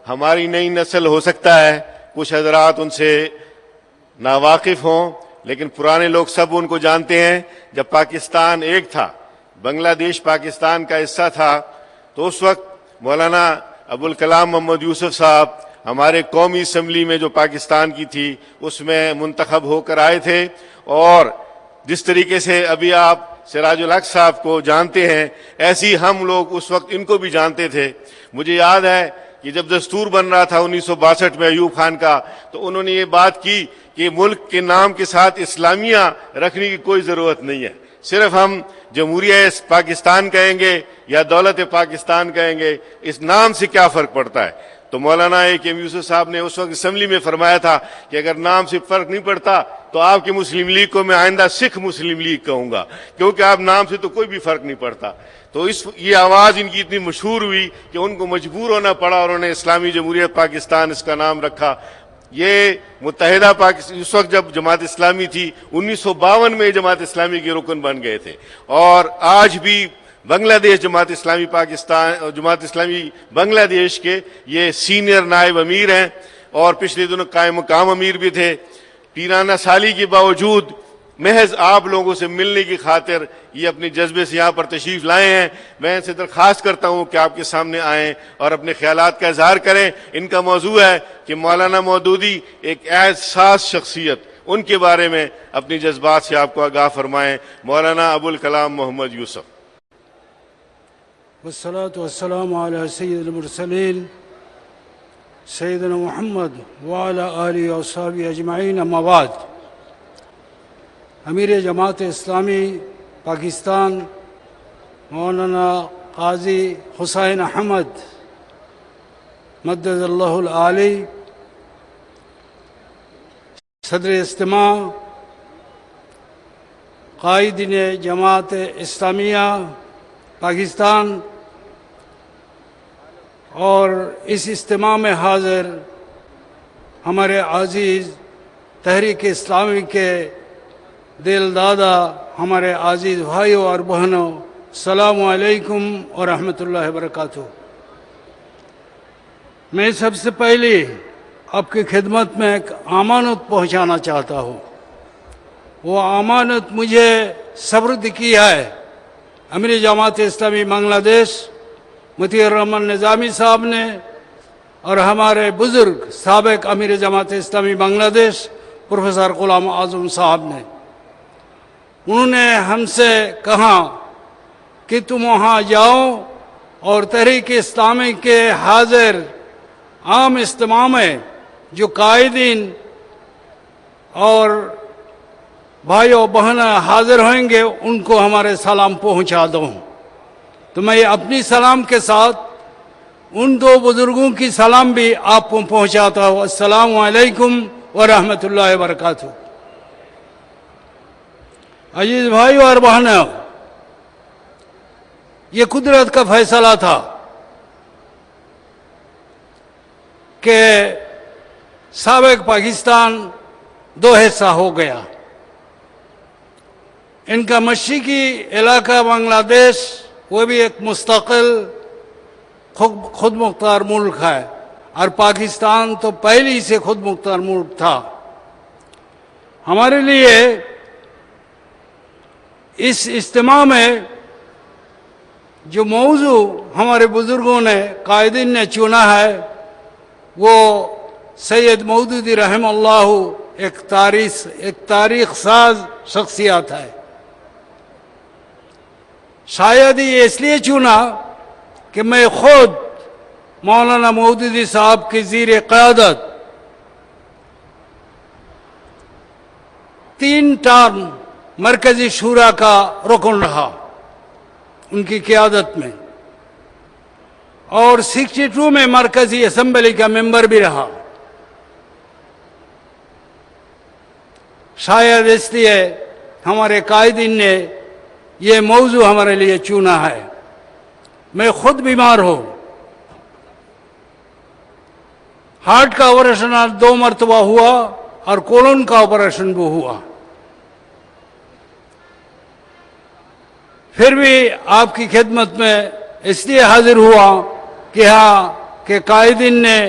ہماری نئی نسل ہو سکتا ہے کچھ حضرات ان سے ناواقف ہوں، لیکن پرانے لوگ سب ان کو جانتے ہیں۔ جب پاکستان ایک تھا، بنگلہ دیش پاکستان کا حصہ تھا، تو اس وقت مولانا ابوالکلام محمد یوسف صاحب ہمارے قومی اسمبلی میں جو پاکستان کی تھی اس میں منتخب ہو کر آئے تھے، اور جس طریقے سے ابھی آپ سراج الحق صاحب کو جانتے ہیں، ایسی ہم لوگ اس وقت ان کو بھی جانتے تھے۔ مجھے یاد ہے کہ جب دستور بن رہا تھا 1962 میں ایوب خان کا، تو انہوں نے یہ بات کی کہ ملک کے نام کے ساتھ اسلامیہ رکھنے کی کوئی ضرورت نہیں ہے، صرف ہم جمہوریہ پاکستان کہیں گے یا دولت پاکستان کہیں گے، اس نام سے کیا فرق پڑتا ہے۔ تو مولانا ایم یوسف صاحب نے اس وقت اسمبلی میں فرمایا تھا کہ اگر نام سے فرق نہیں پڑتا تو آپ کی مسلم لیگ کو میں آئندہ سکھ مسلم لیگ کہوں گا، کیونکہ آپ نام سے تو کوئی بھی فرق نہیں پڑتا۔ تو یہ آواز ان کی اتنی مشہور ہوئی کہ ان کو مجبور ہونا پڑا، اور انہوں نے اسلامی جمہوریت پاکستان اس کا نام رکھا۔ یہ متحدہ پاکستان اس وقت جب جماعت اسلامی تھی 1952 میں جماعت اسلامی کے رکن بن گئے تھے، اور آج بھی بنگلہ دیش جماعت اسلامی پاکستان اور جماعت اسلامی بنگلہ دیش کے یہ سینئر نائب امیر ہیں، اور پچھلے دنوں قائم مقام امیر بھی تھے۔ 93 سالی کے باوجود محض آپ لوگوں سے ملنے کی خاطر یہ اپنے جذبے سے یہاں پر تشریف لائے ہیں۔ میں ان سے درخواست کرتا ہوں کہ آپ کے سامنے آئیں اور اپنے خیالات کا اظہار کریں۔ ان کا موضوع ہے کہ مولانا مودودی ایک احساس شخصیت، ان کے بارے میں اپنی جذبات سے آپ کو آگاہ فرمائیں۔ مولانا ابوالکلام محمد یوسف۔ والصلاة والسلام على سید المرسلین سیدنا محمد وعلى آلہ وصحبہ اجمعین، اما بعد۔ امیر جماعت اسلامی پاکستان مولانا قاضی حسین احمد مدد اللہ العالی، صدر اجتماع، قائدین جماعت اسلامیہ پاکستان، اور اس اجتماع میں حاضر ہمارے عزیز تحریک اسلامی کے دل دادا، ہمارے عزیز بھائیوں اور بہنوں، السلام علیکم ورحمۃ اللہ وبرکاتہ۔ میں سب سے پہلے آپ کی خدمت میں ایک امانت پہنچانا چاہتا ہوں۔ وہ امانت مجھے سپرد کی ہے امیر جماعت اسلامی بنگلہ دیش مطیع الرحمن نظامی صاحب نے، اور ہمارے بزرگ سابق امیر جماعت اسلامی بنگلہ دیش پروفیسر غلام اعظم صاحب نے۔ انہوں نے ہم سے کہا کہ تم وہاں جاؤ اور تحریک اسلامی کے حاضر عام اجتماع میں جو قائدین اور بھائیوں بہن حاضر ہوئیں گے ان کو ہمارے سلام پہنچا دو۔ تو میں اپنی سلام کے ساتھ ان دو بزرگوں کی سلام بھی آپ کو پہنچاتا ہوں۔ السلام علیکم ورحمۃ اللہ وبرکاتہ۔ عزیز بھائیو اور بہنوں، یہ قدرت کا فیصلہ تھا کہ سابق پاکستان دو حصہ ہو گیا۔ ان کا مشرقی علاقہ بنگلہ دیش وہ بھی ایک مستقل خود مختار ملک ہے، اور پاکستان تو پہلے ہی سے خود مختار ملک تھا۔ ہمارے لیے اس اجتماع میں جو موضوع ہمارے بزرگوں نے قائدین نے چنا ہے وہ سید مودودی رحمہ اللہ ایک تاریخ ساز شخصیت ہے۔ شاید یہ اس لیے چنا کہ میں خود مولانا مودودی صاحب کی زیر قیادت 3 ٹرم مرکزی شورا کا رکن رہا ان کی قیادت میں، اور 62 میں مرکزی اسمبلی کا ممبر بھی رہا۔ شاید اس لیے ہمارے قائدین نے یہ موضوع ہمارے لیے چنا ہے۔ میں خود بیمار ہوں، ہارٹ کا آپریشن 2 مرتبہ ہوا اور کولون کا آپریشن بھی ہوا، پھر بھی آپ کی خدمت میں اس لیے حاضر ہوا کہ ہاں के कायदीन ने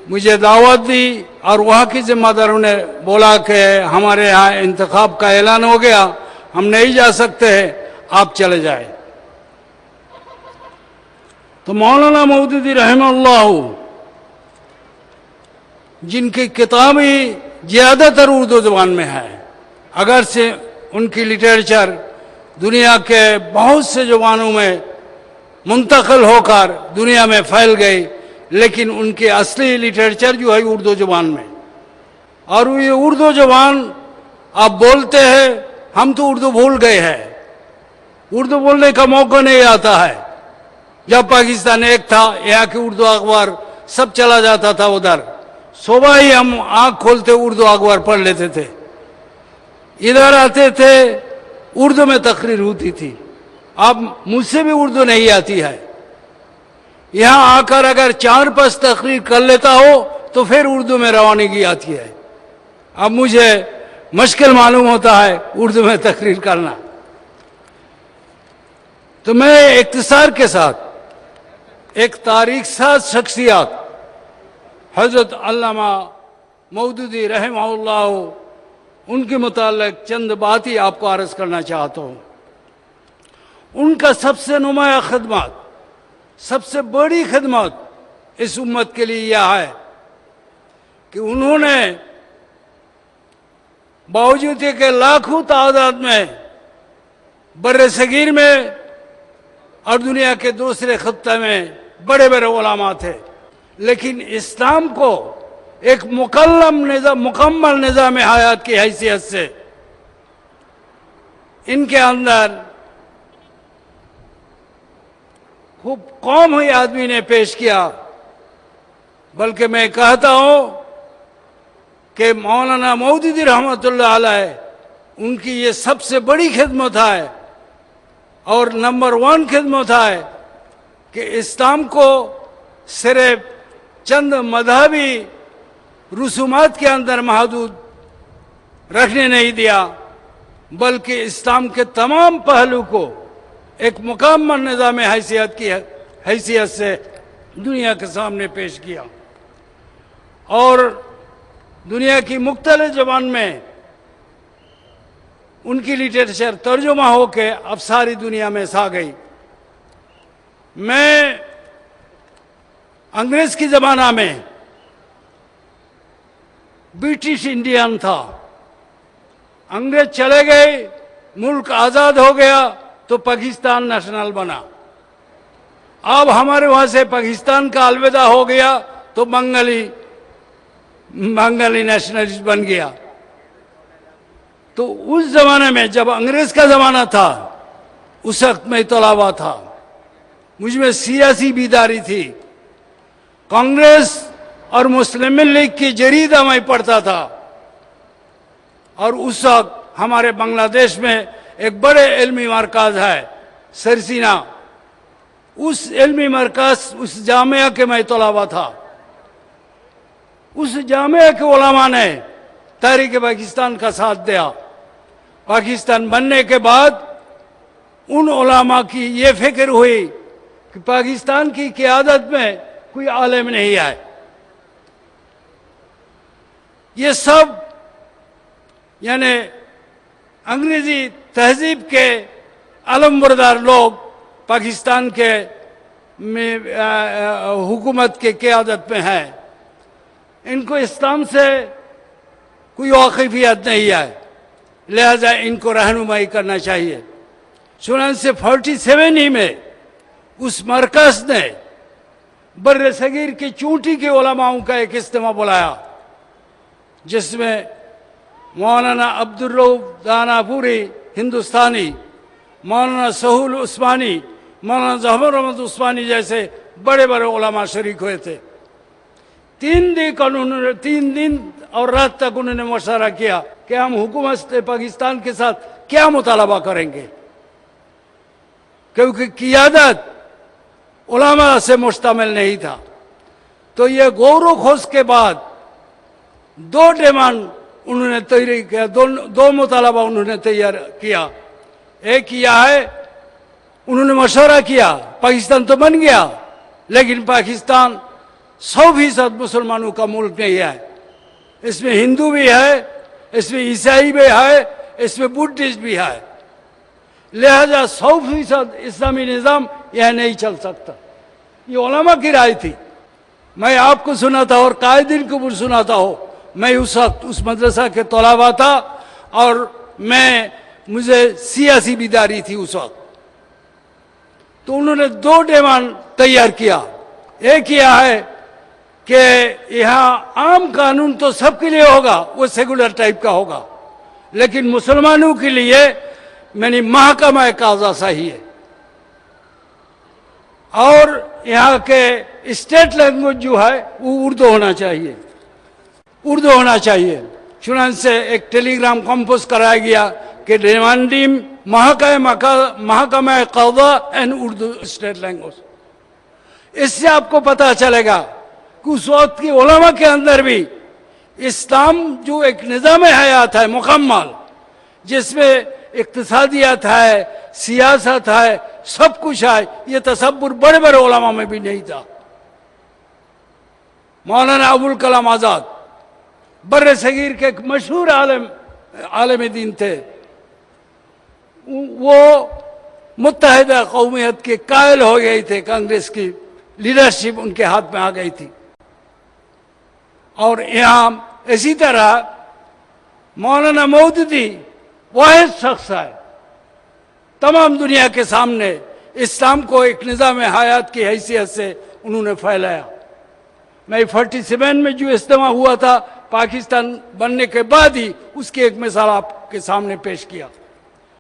मुझे दावत दी और वहाँ की जिम्मेदारों ने बोला कि हमारे यहाँ इंतखाब का ऐलान हो गया, हम नहीं जा सकते हैं, आप चले जाए। तो मौलाना मौदूदी रहमतुल्लाह जिनकी किताबें ज़्यादातर उर्दू ज़बान में है, अगर से उनकी लिटरेचर दुनिया के बहुत से ज़बानों में मुंतकिल होकर दुनिया में फैल गई, लेकिन उनकी असली लिटरेचर जो है उर्दू ज़बान में। और ये उर्दू ज़बान आप बोलते हैं, हम तो उर्दू भूल गए हैं, उर्दू बोलने का मौका नहीं आता है। जब पाकिस्तान एक था, यहाँ की उर्दू अखबार सब चला जाता था उधर, सुबह ही हम आँख खोलते उर्दू अखबार पढ़ लेते थे। इधर आते थे, उर्दू में तकरीर होती थी। अब मुझसे भी उर्दू नहीं आती है, यहाँ आकर अगर 4-5 तकरीर कर लेता हो तो फिर उर्दू में रवानगी आती है। अब मुझे मुश्किल मालूम होता है उर्दू में तकरीर करना। तो मैं इख्तिसार के साथ एक तारीख साज शख्सियत हजरत अल्लामा मौदूदी रहमहुल्लाह उनके मुताल्लिक चंद बात ही आपको अर्ज करना चाहता हूँ। उनका सबसे नुमाया खिदमत, सबसे बड़ी खिदमत इस उम्मत के लिए यह है कि उन्होंने बावजूद के लाखों तादाद में बर्रे सगीर में और दुनिया के दूसरे खत्ते में बड़े बड़े उलमा थे, लेकिन इस्लाम को एक मुकम्मल निज़ाम हयात की हैसियत से इनके अंदर खूब कौम हुई आदमी ने पेश किया। बल्कि मैं कहता हूँ कि मौलाना मौदूदी रहमतुल्लाह अलैह उनकी ये सबसे बड़ी खिदमत है और नंबर 1 खिदमत है कि इस्लाम को सिर्फ चंद मजहबी रसूमात के अंदर महदूद रखने नहीं दिया, बल्कि इस्लाम के तमाम पहलू को एक मुकम्मल निज़ाम हैसियत से दुनिया के सामने पेश किया और दुनिया की मुख्तलिफ ज़बान में उनकी लिटरेचर तर्जुमा होके अब सारी दुनिया में सा गई। मैं अंग्रेज की ज़माना में ब्रिटिश इंडियन था, अंग्रेज चले गए, मुल्क आज़ाद हो गया तो पाकिस्तान नेशनल बना। अब हमारे वहाँ से पाकिस्तान का अलविदा हो गया तो बंगाली नेशनलिस्ट बन गया। तो उस जमाने में जब अंग्रेज का जमाना था, उस वक्त में तलबा था, मुझ में सियासी बीदारी थी। कांग्रेस और मुस्लिम लीग की जरीदा मैं पढ़ता था और उस वक्त हमारे बांग्लादेश में एक बड़े इल्मी मरकज है सरसीना, उस इल्मी मरकज उस जामिया के मैं तलबा था। उस जामिया के उलमा ने तहरीक पाकिस्तान का साथ दिया। पाकिस्तान बनने के बाद उन उलमा की ये फिक्र हुई कि पाकिस्तान की क़यादत में कोई आलिम नहीं है। ये सब यानी अंग्रेजी तहजीब के अलमबरदार लोग पाकिस्तान के हुकूमत के क़यादत में हैं, इनको इस्लाम से कोई वाकिफियत नहीं है, लिहाजा इनको रहनुमाई करना चाहिए। 1947 ही में उस मरकज ने बर्रे सगीर की चोटी के उलमाओं का एक इज्तिमा बुलाया, जिसमें मौलाना अब्दुल रऊफ दानापुरी हिंदुस्तानी, मौलाना सहूल उस्मानी, मौलाना जहर अहमद उस्मानी जैसे बड़े बड़े उलमा शरीक हुए थे। 3 दिन और रात तक उन्होंने मशवरा किया कि हम हुकूमत पाकिस्तान के साथ क्या मुतालबा करेंगे, क्योंकि क़ियादत उलमा से मुश्तमिल नहीं था। तो ये गौर खोज के बाद 2 डिमांड उन्होंने तैयार किया, दो मुतालबा उन्होंने तैयार किया। एक यह है, उन्होंने मशवरा किया, पाकिस्तान तो बन गया, लेकिन पाकिस्तान 100% मुसलमानों का मुल्क नहीं है। इसमें हिंदू भी है, इसमें ईसाई भी है, इसमें बुद्धिस्ट भी है। लिहाजा 100% इस्लामी निज़ाम यह नहीं चल सकता। ये उलमा की राय थी। मैं आपको सुनाता और कायदीन को भी सुनाता हूँ। मैं उस वक्त उस मदरसा के तलबा था और मुझे सियासी बीदारी थी उस वक्त। तो उन्होंने 2 डिमांड तैयार किया। एक किया है कि यहाँ आम कानून तो सबके लिए होगा, वो सेकुलर टाइप का होगा, लेकिन मुसलमानों के लिए मैंने महकमा काज़ा सही है और यहाँ के स्टेट लैंग्वेज जो है वो उर्दू होना चाहिए, उर्दू होना चाहिए। चुनांचे से एक टेलीग्राम कंपोज कराया गया कि डिमांडिंग महकमा Kaza and Urdu state language. इससे आपको पता चलेगा कि उस वक्त की उलमा के अंदर भी इस्लाम जो एक निज़ाम हयात है मुकम्मल, जिसमें इक्तिसादियत है, सियासत है, सब कुछ है, ये तसव्वुर बड़े बड़े उलमा में भी नहीं था। मौलाना अबुल कलाम आज़ाद बर्रे सगीर के एक मशहूर आलिम दीन थे। वो मुत्तहिदा कौमियत के कायल हो गए थे, कांग्रेस की लीडरशिप उनके हाथ में आ गई थी। और यहाँ इसी तरह मौलाना मौदूदी वाहिद शख्स है तमाम दुनिया के सामने इस्लाम को एक निज़ाम हयात की हैसियत से उन्होंने फैलाया। मैं 47 में जो इज्तिमा हुआ था पाकिस्तान बनने के बाद ही उसकी एक मिसाल आपके सामने पेश किया।